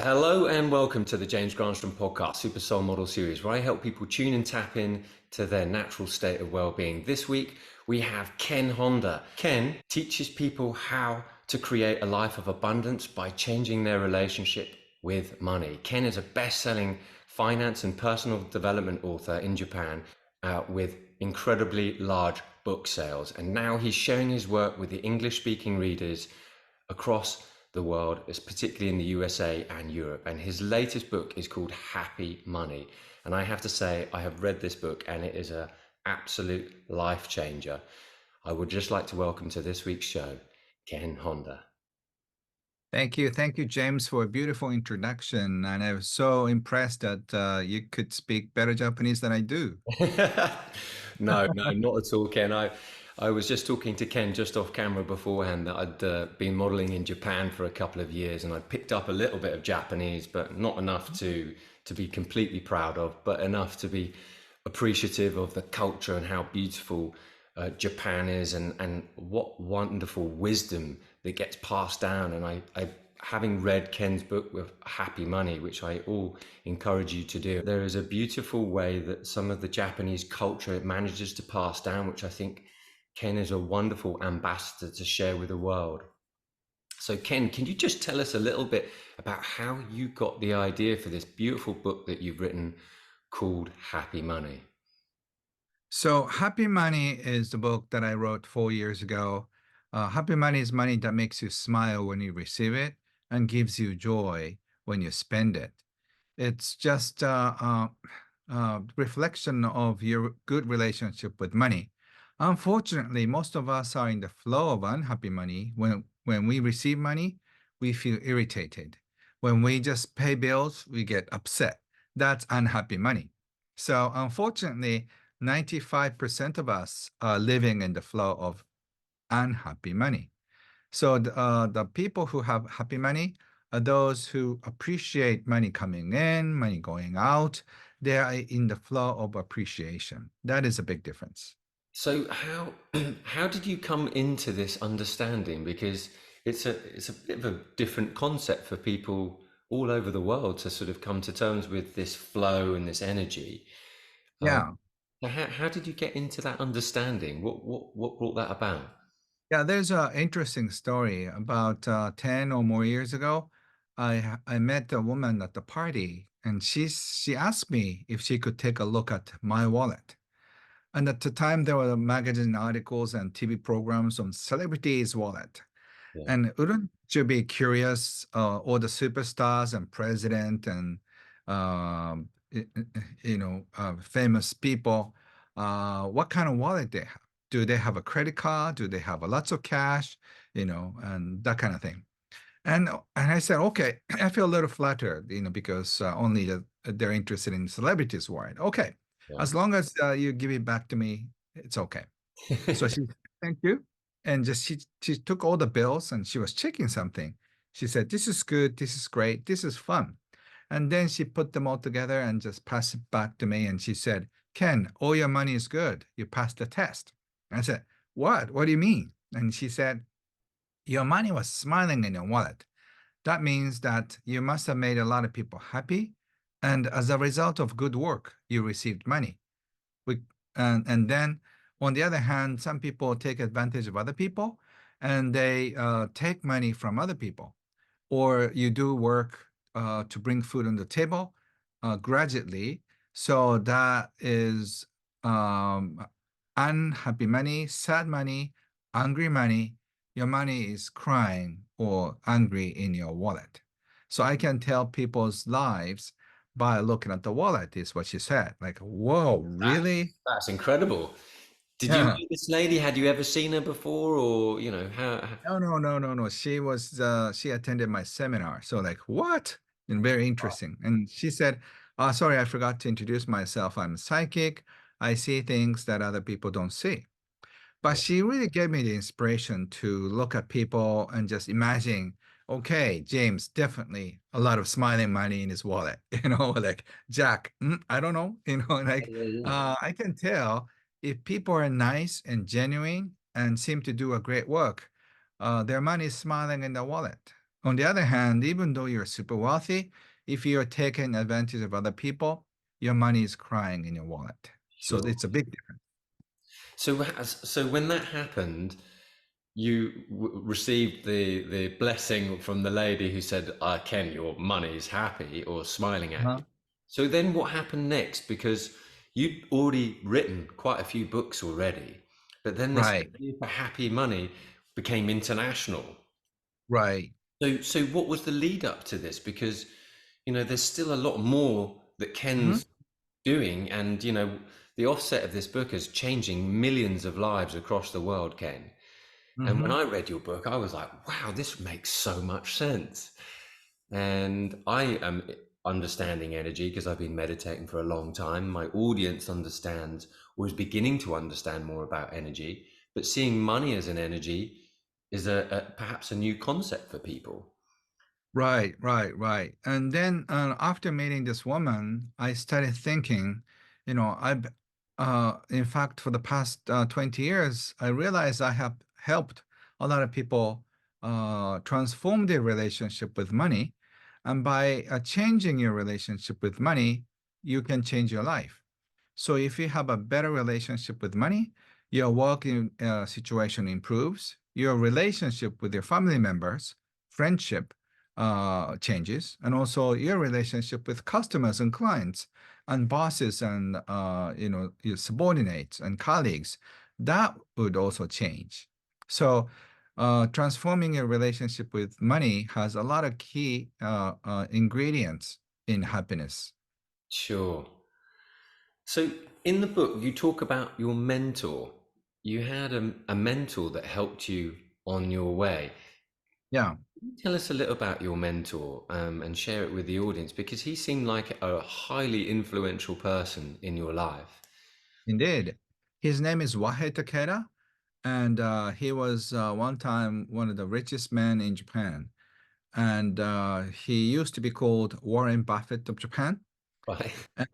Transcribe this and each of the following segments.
Hello and welcome to the James Granstrom podcast, Super Soul Model Series, where I help people tune and tap in to their natural state of well-being. This week, we have Ken Honda. Ken teaches people how to create a life of abundance by changing their relationship with money. Ken is a best-selling finance and personal development author in Japan with incredibly large book sales. And now he's sharing his work with the English-speaking readers across the world, particularly in the USA and Europe. And his latest book is called Happy Money. And I have to say, I have read this book and it is an absolute life changer. I would just like to welcome to this week's show, Ken Honda. Thank you. Thank you, James, for a beautiful introduction. And I was so impressed that you could speak better Japanese than I do. No, no, not at all, Ken. I was just talking to Ken just off camera beforehand that I'd been modeling in Japan for a couple of years and I'd picked up a little bit of Japanese, but not enough to be completely proud of, but enough to be appreciative of the culture and how beautiful Japan is and what wonderful wisdom that gets passed down. And I having read Ken's book with Happy Money, which I all encourage you to do, there is a beautiful way that some of the Japanese culture manages to pass down, which I think Ken is a wonderful ambassador to share with the world. So, Ken, can you just tell us a little bit about how you got the idea for this beautiful book that you've written called Happy Money? So, Happy Money is the book that I wrote 4 years ago. Happy Money is money that makes you smile when you receive it and gives you joy when you spend it. It's just reflection of your good relationship with money. Unfortunately, most of us are in the flow of unhappy money. When we receive money, we feel irritated. When we just pay bills, we get upset. That's unhappy money. So unfortunately, 95% of us are living in the flow of unhappy money. So the people who have happy money are those who appreciate money coming in, money going out. They are in the flow of appreciation. That is a big difference. So how how did you come into this understanding? Because it's a bit of a different concept for people all over the world to sort of come to terms with this flow and this energy. Um, Yeah. how did you get into that understanding? What brought that about? Yeah, there's an interesting story. About 10 or more years ago, I met a woman at the party and she asked me if she could take a look at my wallet. And at the time, there were magazine articles and TV programs on celebrities' wallet. Yeah. And wouldn't you be curious, all the superstars and president and famous people, what kind of wallet they have? Do they have a credit card? Do they have a lots of cash? And that kind of thing. And I said, okay, I feel a little flattered, because only they're interested in celebrities' wallet. Okay, Yeah. as long as you give it back to me, it's okay. So she said, thank you. And just she took all the bills and she was checking something. She said, this is good, this is great, this is fun. And then she put them all together and just passed it back to me. And she said, Ken, all your money is good. You passed the test. I said, what? What do you mean? And she said, your money was smiling in your wallet. That means that you must have made a lot of people happy. And as a result of good work, you received money. We, and then on the other hand, some people take advantage of other people and they take money from other people. Or you do work to bring food on the table gradually. So that is um, unhappy money, sad money, angry money. Your money is crying or angry in your wallet. So I can tell people's lives by looking at the wallet, is what she said. Like, whoa, really? That's incredible. Did you know Yeah. this lady? Had you ever seen her before, or how? No, no, no, no, no. She attended my seminar. So like, what? And very interesting. And she said, sorry, I forgot to introduce myself. I'm psychic. I see things that other people don't see. But she really gave me the inspiration to look at people and just imagine, okay, James, definitely a lot of smiling money in his wallet. Like Jack, I don't know, like Yeah, yeah. I can tell if people are nice and genuine and seem to do a great work, their money is smiling in their wallet. On the other hand, even though you're super wealthy, if you're taking advantage of other people, your money is crying in your wallet. So Sure. it's a big difference. So when that happened, you received the blessing from the lady who said, Ken, your money's happy or smiling at Uh-huh. you. So then what happened next? Because you'd already written quite a few books already, but then this Right, idea for happy money became international. right. So what was the lead up to this? Because, there's still a lot more that Hmm. Ken's doing, and, the offset of this book is changing millions of lives across the world, Ken. And when Hmm. I read your book, I was like, wow, this makes so much sense. And I am understanding energy because I've been meditating for a long time. My audience understands or is beginning to understand more about energy, but seeing money as an energy is perhaps a new concept for people. Right, right, right. And then after meeting this woman, I started thinking, in fact, for the past 20 years, I realized I have helped a lot of people transform their relationship with money. And by changing your relationship with money, you can change your life. So if you have a better relationship with money, your working situation improves, your relationship with your family members, friendship changes, and also your relationship with customers and clients and bosses and your subordinates and colleagues, that would also change. So transforming your relationship with money has a lot of key ingredients in happiness. Sure. So in the book, you talk about your mentor. You had a mentor that helped you on your way. Yeah. Tell us a little about your mentor and share it with the audience because he seemed like a highly influential person in your life. Indeed. His name is Wahei Takeda, and he was one time one of the richest men in Japan. And he used to be called Warren Buffett of Japan. Right. And,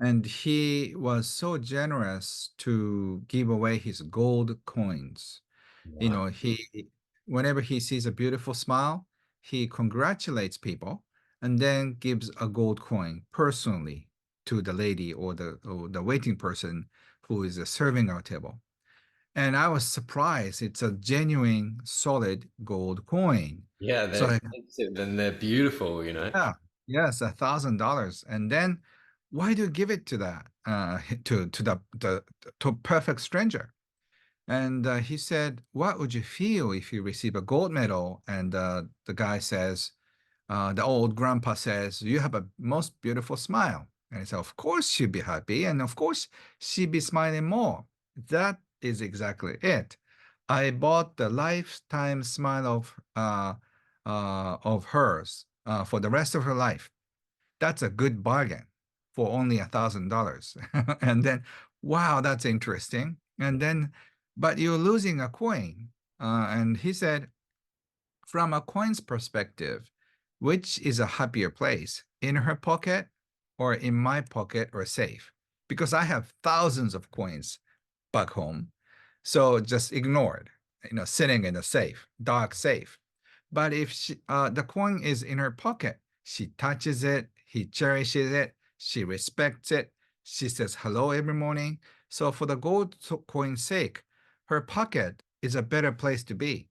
and he was so generous to give away his gold coins. You Wow. know, whenever he sees a beautiful smile, he congratulates people and then gives a gold coin personally to the lady or the waiting person who is serving our table. And I was surprised. It's a genuine, solid gold coin. Yeah, they're So expensive and they're beautiful. yeah, yes, $1,000. And then why do you give it to that to to perfect stranger? And he said, "What would you feel if you receive a gold medal?" And the guy says, the old grandpa says, "You have a most beautiful smile." And I said, "Of course she'd be happy, and of course she'd be smiling more." That is exactly it. I bought the lifetime smile of hers for the rest of her life. That's a good bargain for only $1,000. And then, wow, that's interesting. And then, but you're losing a coin. And he said, from a coin's perspective, which is a happier place, in her pocket or in my pocket or safe? Because I have thousands of coins back home. So just ignored, sitting in a safe, dark safe. But if the coin is in her pocket, she touches it, he cherishes it, she respects it, she says hello every morning. So for the gold coin's sake, her pocket is a better place to be.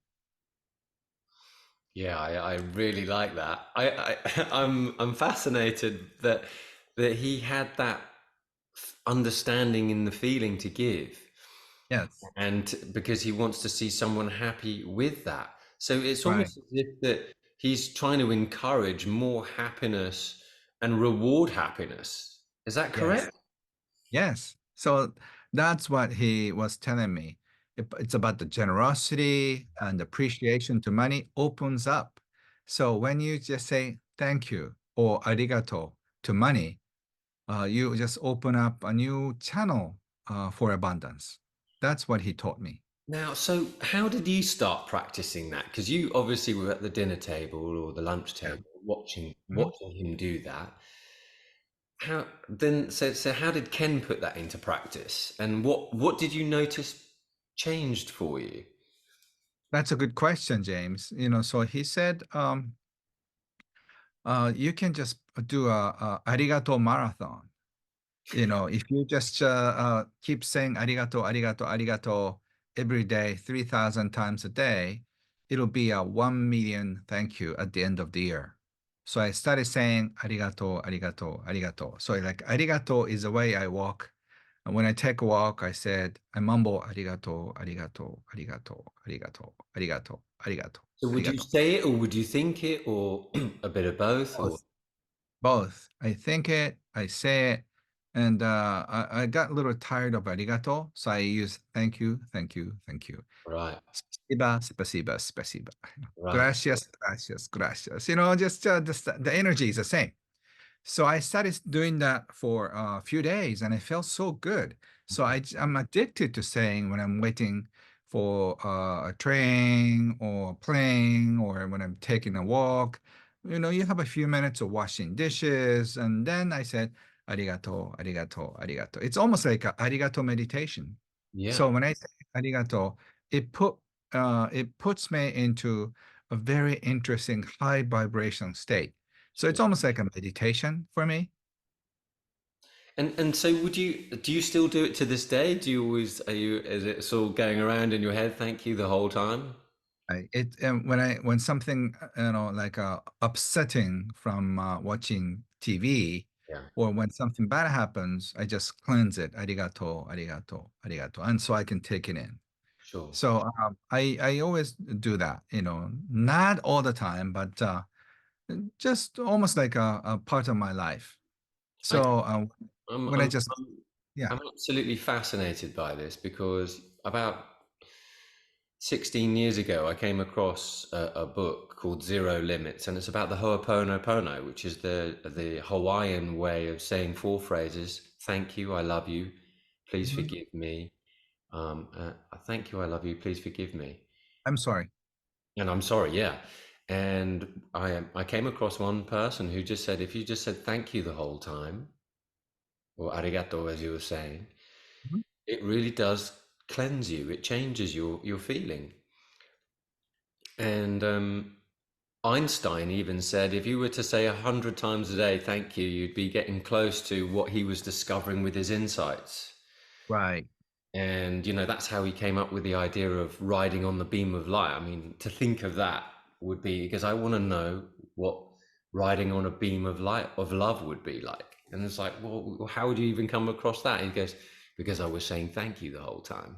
Yeah, I really like that. I'm fascinated that he had that understanding in the feeling to give, Yes, and because he wants to see someone happy with that. So it's right. almost as if that he's trying to encourage more happiness and reward happiness. Is that Yes. correct? Yes. So that's what he was telling me. It's about the generosity and appreciation to money opens up. So when you just say thank you or arigato to money, you just open up a new channel for abundance. That's what he taught me. Now, so how did you start practicing that? Because you obviously were at the dinner table or the lunch Yeah. table watching Mhm. watching him do that. So how did Ken put that into practice? And what did you notice changed for you? That's a good question, James. So he said, You can just do a Arigato Marathon. If you just keep saying arigato, arigato, arigato every day, 3,000 times a day, it'll be a 1 million thank you at the end of the year. So I started saying arigato, arigato, arigato. So like arigato is the way I walk. And when I take a walk, I mumble arigato, arigato, arigato, arigato, arigato, arigato, So would you arigato. say it or would you think it or a bit of both or Both. Both. I think it, I say it, and I got a little tired of arigato, so I use thank you, thank you, thank you. right, Spasiba, spasiba, spasiba. right. Gracias, gracias, gracias. Just the energy is the same. So I started doing that for a few days and it felt so good. So I'm addicted to saying when I'm waiting for a train or plane or when I'm taking a walk, you have a few minutes of washing dishes. And then I said, arigato, arigato, arigato. It's almost like a arigato meditation. So Yeah, when I say arigato, it put it puts me into a very interesting high vibration state. So it's sure. almost like a meditation for me. And so do you still do it to this day? Do you always are you is it sort of going around in your head, thank you the whole time? When something like upsetting from watching TV, Yeah, or when something bad happens, I just cleanse it. Arigato, arigato, arigato, and so I can take it in. sure. So I always do that. Not all the time, but just almost like a part of my life. I So I'm when I I'm just I'm yeah. I'm absolutely fascinated by this because about 16 years ago, I came across a book called Zero Limits, and it's about the Ho'oponopono, which is the Hawaiian way of saying four phrases: "Thank you, I love you, please Mhm. forgive me." Thank you, I love you, please forgive me, I'm sorry. and I'm sorry. Yeah, and I came across one person who just said, if you just said thank you the whole time, or arigato, as you were saying, Mhm. it really does cleanse you. It changes your feeling. And Einstein even said if you were to say 100 times a day, thank you, you'd be getting close to what he was discovering with his insights. Right. And, that's how he came up with the idea of riding on the beam of light. I mean, to think of that would be because I want to know what riding on a beam of light of love would be like. And it's like, well, how would you even come across that? He goes, because I was saying thank you the whole time.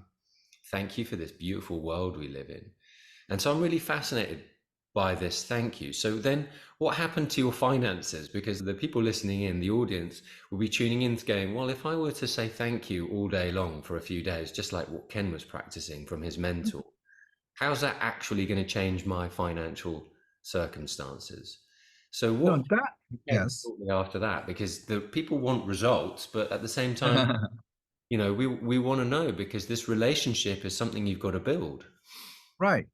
Thank you for this beautiful world we live in. And so I'm really fascinated by this. Thank you. So then what happened to your finances? Because the people listening in, the audience, will be tuning in going, well, if I were to say thank you all day long for a few days, just like what Ken was practicing from his mentor, how's that actually going to change my financial circumstances? So No, what that came yes. shortly after that? Because the people want results, but at the same time, we want to know because this relationship is something you've got to build. Right.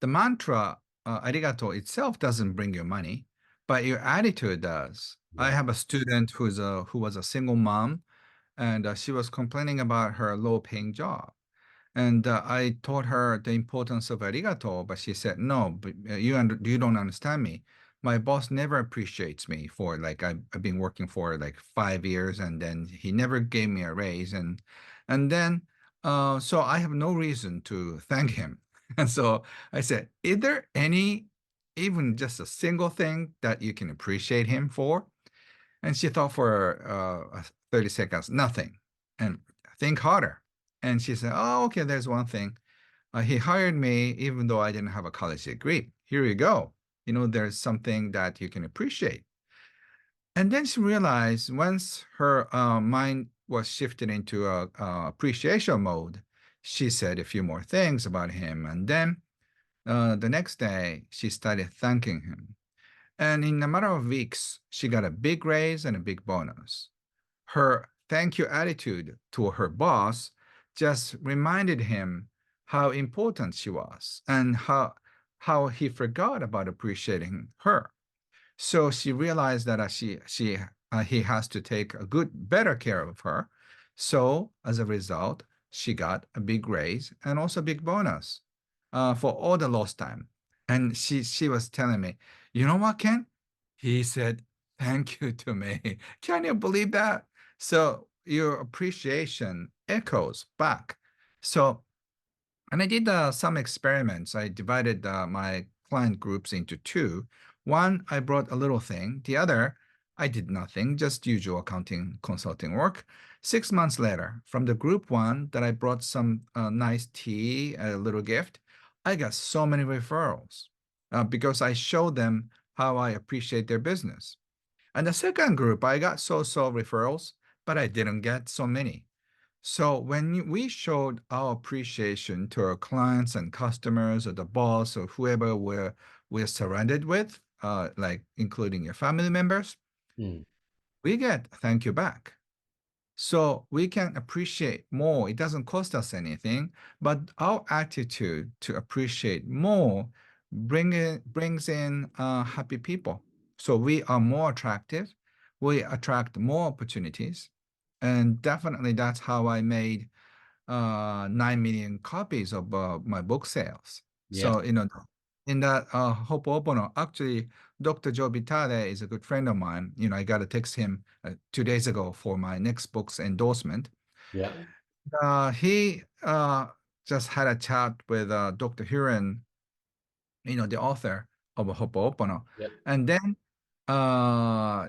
The mantra, arigato itself doesn't bring you money, but your attitude does. I Yeah. have a student who was a single mom, and she was complaining about her low-paying job. And I taught her the importance of arigato, but she said, "No, but you don't understand me. My boss never appreciates me for like I've been working for like 5 years, and then he never gave me a raise, and then so I have no reason to thank him." And so I said, "Is there any even just a single thing that you can appreciate him for?" And she thought for 30 seconds, nothing. And think harder. And she said, "Oh, okay, there's one thing. He hired me even though I didn't have a college degree. Here you go. There's something that you can appreciate." And then she realized once her mind was shifted into a appreciation mode, she said a few more things about him. And then the next day, she started thanking him. And in a matter of weeks, she got a big raise and a big bonus. Her thank you attitude to her boss just reminded him how important she was and how he forgot about appreciating her. So she realized that he has to take a better care of her. So as a result, she got a big raise and also a big bonus for all the lost time. And she was telling me, you know what, Ken? He said, "Thank you" to me. Can you believe that? So your appreciation echoes back. So, and I did some experiments. I divided my client groups into two. One, I brought a little thing. The other, I did nothing, just usual accounting consulting work. 6 months later, from the group one that I brought some nice tea, a little gift, I got so many referrals because I showed them how I appreciate their business. And the second group, I got so-so referrals, but I didn't get so many. So when we showed our appreciation to our clients and customers or the boss or whoever we're surrounded with, like including your family members, Mm. we get thank you back. So we can appreciate more. It doesn't cost us anything, but our attitude to appreciate more brings in happy people. So we are more attractive. We attract more opportunities. And definitely that's how I made 9 million copies of my book sales. Yes. So, in that Ho'oponopono, actually, Dr. Joe Vitale is a good friend of mine. I got to text him 2 days ago for my next book's endorsement. Yeah. He just had a chat with Dr. Huron, the author of Ho'oponopono. Yep. And then uh,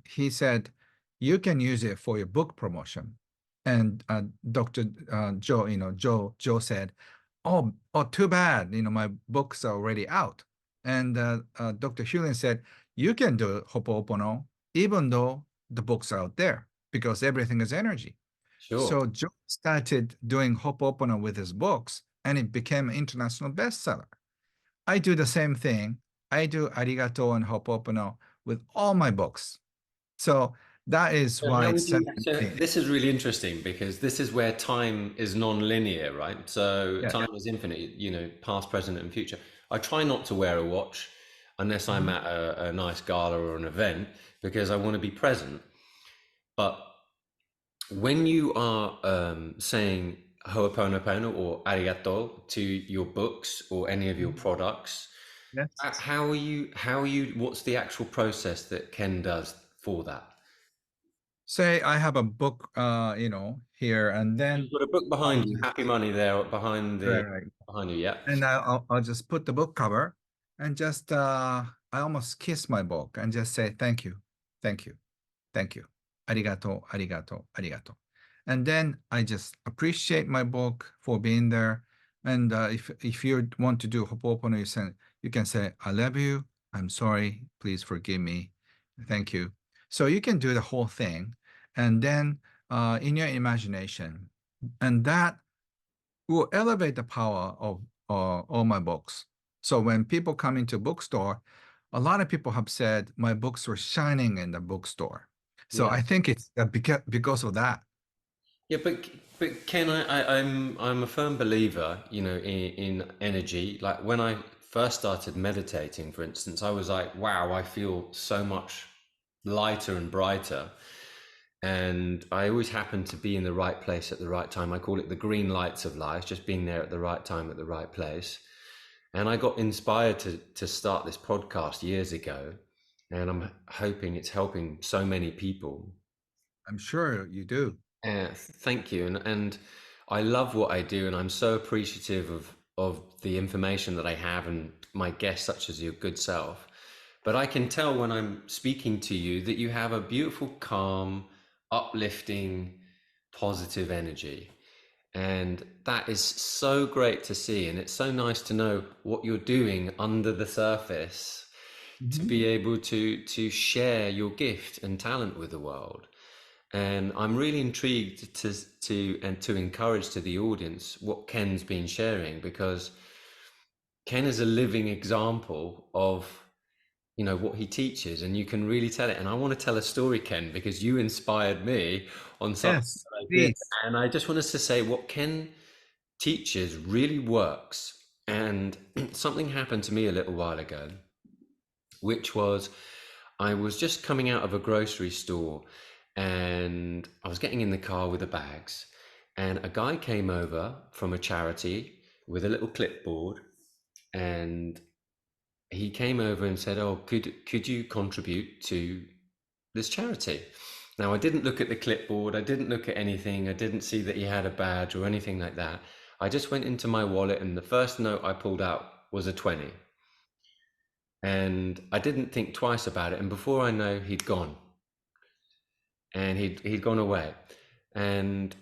he said, you can use it for your book promotion. And Dr. Joe, Joe said, oh, too bad. My books are already out. And Dr. Huron said, you can do Ho'oponopono even though the books are out there because everything is energy. Sure. So Joe started doing Ho'oponopono with his books, and it became an international bestseller. I do the same thing. I do Arigato and Ho'oponopono with all my books. So that is So why how it's would you, such so a this is really interesting because this is where time is non-linear, right? So yeah. time is infinite, past, present, and future. I try not to wear a watch unless I'm Mhm. at a nice gala or an event because I want to be present. But when you are saying Ho'oponopono or Arigato to your books or any of your Mhm. products, Yes. what's the actual process that Ken does for that? Say I have a book, here, and You've then got a book I'll behind you, just Happy Money there behind the right, right. behind you, yeah. And I'll just put the book cover and just I almost kiss my book and just say thank you, thank you, arigato, arigato, arigato. And then I just appreciate my book for being there. And if you want to do hopopono, you can say I love you, I'm sorry, please forgive me, thank you. So you can do the whole thing, and then in your imagination, and that will elevate the power of all my books. So when people come into bookstore, a lot of people have said my books were shining in the bookstore. So Yeah. I think it's because of that. Yeah, but Ken, I'm a firm believer, in energy. Like when I first started meditating, for instance, I was like, wow, I feel so much lighter and brighter. And I always happen to be in the right place at the right time. I call it the green lights of life, just being there at the right time at the right place. And I got inspired to start this podcast years ago, and I'm hoping it's helping so many people. I'm sure you do. Thank you, and I love what I do, and I'm so appreciative of the information that I have and my guests, such as your good self. But I can tell when I'm speaking to you that you have a beautiful, calm, uplifting, positive energy. And that is so great to see. And it's so nice to know what you're doing under the surface to Mhm. be able to share your gift and talent with the world. And I'm really intrigued to encourage to the audience what Ken's been sharing because Ken is a living example of what he teaches, and you can really tell it. And I want to tell a story, Ken, because you inspired me on something Yes, that I did. please. And I just want us to say what Ken teaches really works. And something happened to me a little while ago, which was I was just coming out of a grocery store and I was getting in the car with the bags, and a guy came over from a charity with a little clipboard, and he came over and said, "Oh, could you contribute to this charity?" Now, I didn't look at the clipboard. I didn't look at anything. I didn't see that he had a badge or anything like that. I just went into my wallet, and the first note I pulled out was a 20. And I didn't think twice about it. And before I know, he'd gone, and he'd gone away. And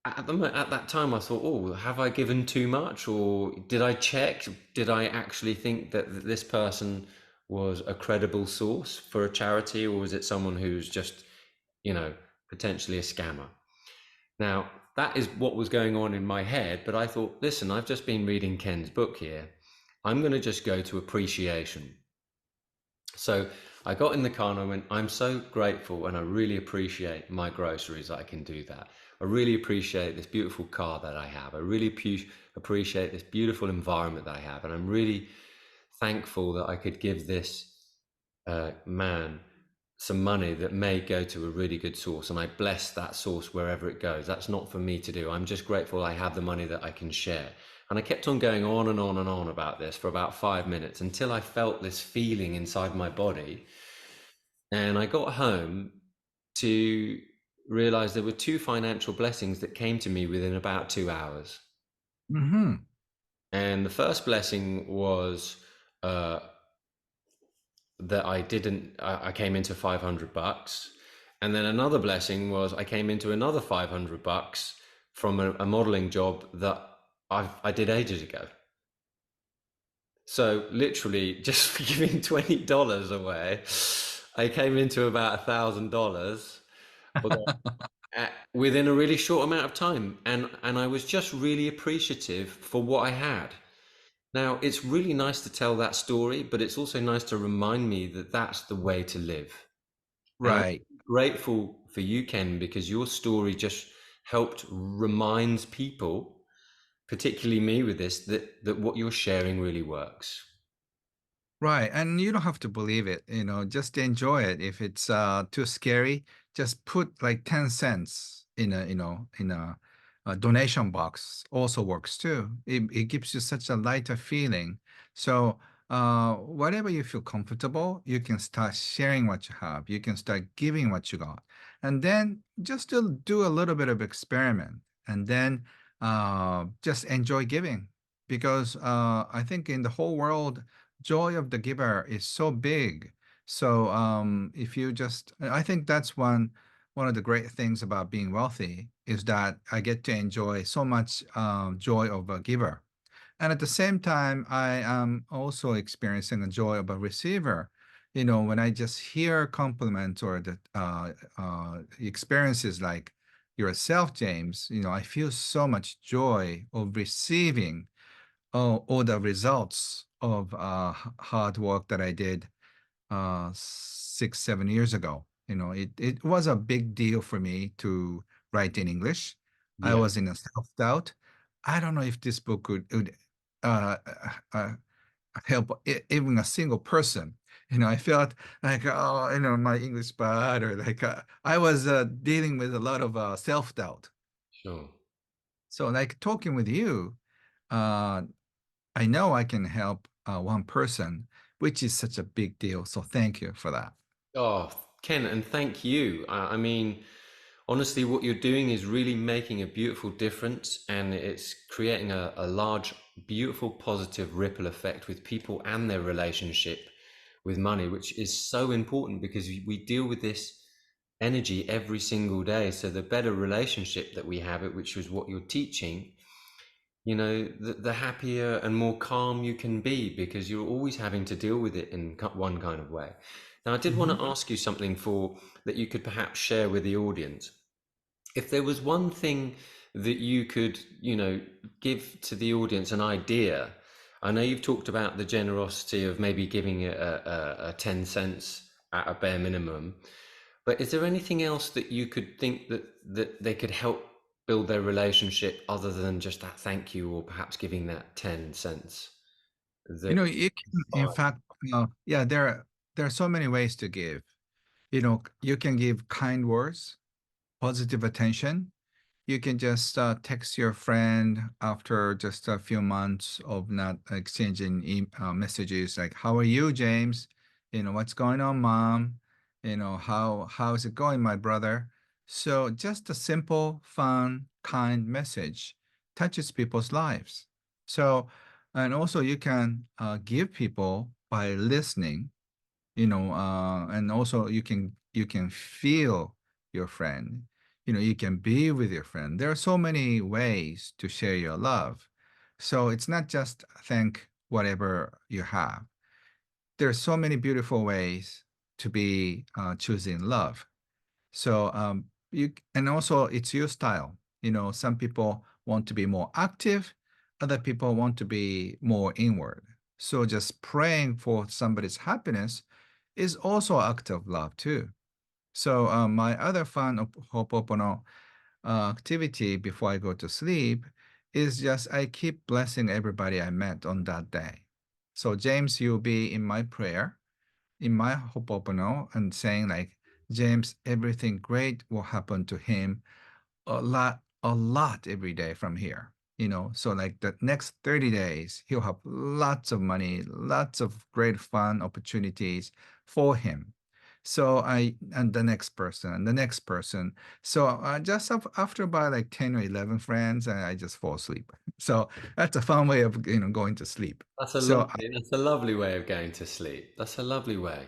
at that time, I thought, oh, have I given too much, or did I check? Did I actually think that this person was a credible source for a charity, or was it someone who's just, you know, potentially a scammer? Now, that is what was going on in my head, but I thought, listen, I've just been reading Ken's book here. I'm going to just go to appreciation. So I got in the car and I went, I'm so grateful and I really appreciate my groceries that I can do that. I really appreciate this beautiful car that I have. I really appreciate this beautiful environment that I have. And I'm really thankful that I could give this man some money that may go to a really good source. And I bless that source wherever it goes. That's not for me to do. I'm just grateful I have the money that I can share. And I kept on going on and on and on about this for about 5 minutes until I felt this feeling inside my body. And I got home to realize there were two financial blessings that came to me within about 2 hours. Hmm. And the first blessing was uh, that I came into $500. And then another blessing was I came into another $500 from a modeling job that I did ages ago. So literally just for giving $20 away, I came into about $1,000 within a really short amount of time. And I was just really appreciative for what I had. Now, it's really nice to tell that story, but it's also nice to remind me that that's the way to live. And I'm Right. grateful for you, Ken, because your story just helped remind people, particularly me with this, that what you're sharing really works. Right. And you don't have to believe it, just enjoy it. If it's too scary, just put like 10 cents in a donation box also works too. It gives you such a lighter feeling. So whatever you feel comfortable, you can start sharing what you have. You can start giving what you got. And then just to do a little bit of experiment and then just enjoy giving. Because I think in the whole world, joy of the giver is so big. So if you just, I think that's one of the great things about being wealthy is that I get to enjoy so much joy of a giver. And at the same time, I am also experiencing the joy of a receiver. When I just hear compliments or the experiences like yourself, James, I feel so much joy of receiving all the results of hard work that I did 6, 7 years ago. It was a big deal for me to write in English. I Yeah, was in a self-doubt. I don't know if this book would uh, uh, help even a single person. I felt like, oh, my English bad, or like I was dealing with a lot of self-doubt. sure. So, like talking with you, uh, I know I can help one person, which is such a big deal. So thank you for that. Oh, Ken, and thank you. I mean, honestly, what you're doing is really making a beautiful difference, and it's creating a large, beautiful, positive ripple effect with people and their relationship with money, which is so important because we deal with this energy every single day. So the better relationship that we have it, which is what you're teaching, the happier and more calm you can be because you're always having to deal with it in one kind of way. Now, I did want Mhm. to ask you something for that you could perhaps share with the audience. If there was one thing that you could, give to the audience an idea, I know you've talked about the generosity of maybe giving it a 10 cents at a bare minimum, but is there anything else that you could think that they could help build their relationship other than just that thank you or perhaps giving that 10 cents that You can, in fact, yeah, there are so many ways to give. You can give kind words, positive attention. you can just text your friend after just a few months of not exchanging messages like, "How are you, James? What's going on, Mom? How's it going, my brother?" So just a simple, fun, kind message touches people's lives. So, and also you can give people by listening, and also you can feel your friend. You can be with your friend. There are so many ways to share your love. So it's not just thank whatever you have. There are so many beautiful ways to be choosing love. So and also it's your style. Some people want to be more active, other people want to be more inward. So just praying for somebody's happiness is also an act of love too. So my other fun of Ho'oponopono activity before I go to sleep is just I keep blessing everybody I met on that day. So James, you'll be in my prayer, in my Ho'oponopono, and saying like, James, everything great will happen to him a lot every day from here. So like the next 30 days, he'll have lots of money, lots of great fun opportunities for him. So and the next person, and the next person. So just after about like 10 or 11 friends, I just fall asleep. So that's a fun way of, going to sleep. So That's a lovely way of going to sleep. That's a lovely way.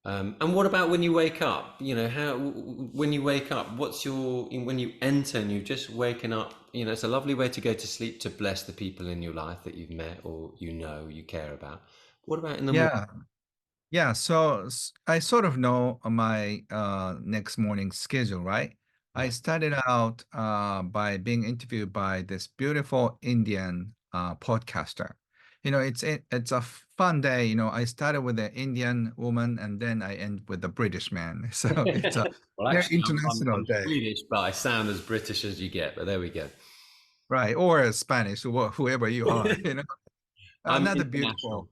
And what about when you wake up? When you wake up, when you enter and you've just waken up, it's a lovely way to go to sleep to bless the people in your life that you've met or you care about. What about in the morning? yeah, Yeah, so I sort of know my next morning schedule, right? I Yeah. started out by being interviewed by this beautiful Indian podcaster. It's a fun day. I started with an Indian woman and then I end with a British man. So it's a Well, very actually, international I'm day, Swedish, but I sound as British as you get. But there we go. right? Or Spanish, whoever you are. I'm Another beautiful international.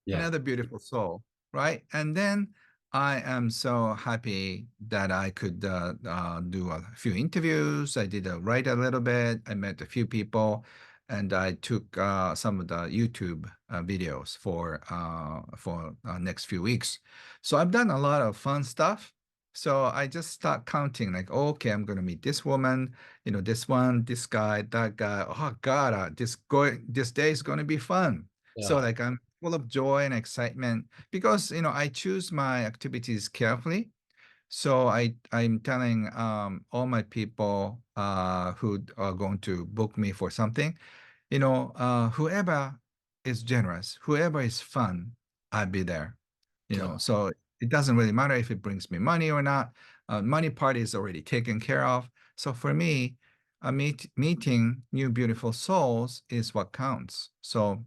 Yeah. another beautiful soul, right? And then I am so happy that I could do a few interviews. I did write a little bit. I met a few people, and I took some of the YouTube videos for next few weeks. So I've done a lot of fun stuff. So I just start counting like, okay, I'm gonna meet this woman, this one, this guy, that guy. Oh God, this day is gonna be fun. So Yeah. like I'm full of joy and excitement because I choose my activities carefully. So I'm telling all my people who are going to book me for something, whoever is generous, whoever is fun, I'll be there. Oh, So it doesn't really matter if it brings me money or not. Money part is already taken care of. So for me, meeting new beautiful souls is what counts. So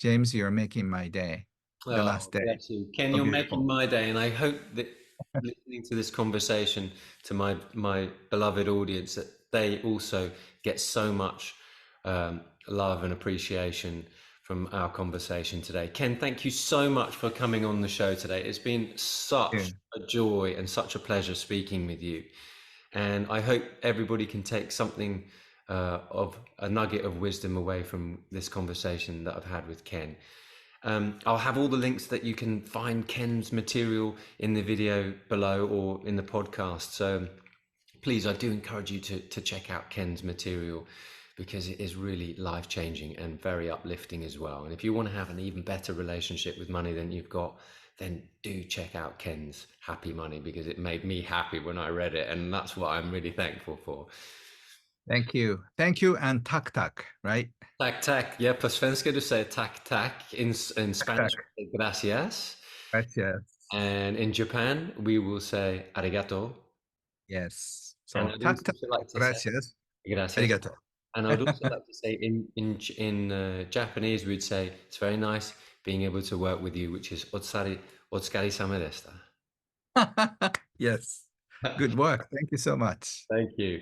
James, you're making my day, the last oh, day. bless you. Ken, So you're making beautiful. my day, and I hope that listening to this conversation to my beloved audience that they also get so much love and appreciation from our conversation today. Ken, thank you so much for coming on the show today. It's been Yeah. such a joy and such a pleasure speaking with you. And I hope everybody can take something of a nugget of wisdom away from this conversation that I've had with Ken. I'll have all the links that you can find Ken's material in the video below or in the podcast. So please, I do encourage you to check out Ken's material because it is really life changing and very uplifting as well. And if you want to have an even better relationship with money than you've got, then do check out Ken's Happy Money because it made me happy when I read it. And that's what I'm really thankful for. Thank you. Thank you. And tak tak, right? Tack, tack. Ja, på svenska du säger tack, tack. In Tak Spanish, tak. we say gracias. Right, yes. And in Japan, we will say arigato. Yes. And So I'd tak tak. also like to say Gracias. gracias. Arigato. And I'd also like to say in Japanese, we'd say it's very nice being able to work with you, which is otsukare sama deshita. Yes. Good work. Thank you so much. Thank you.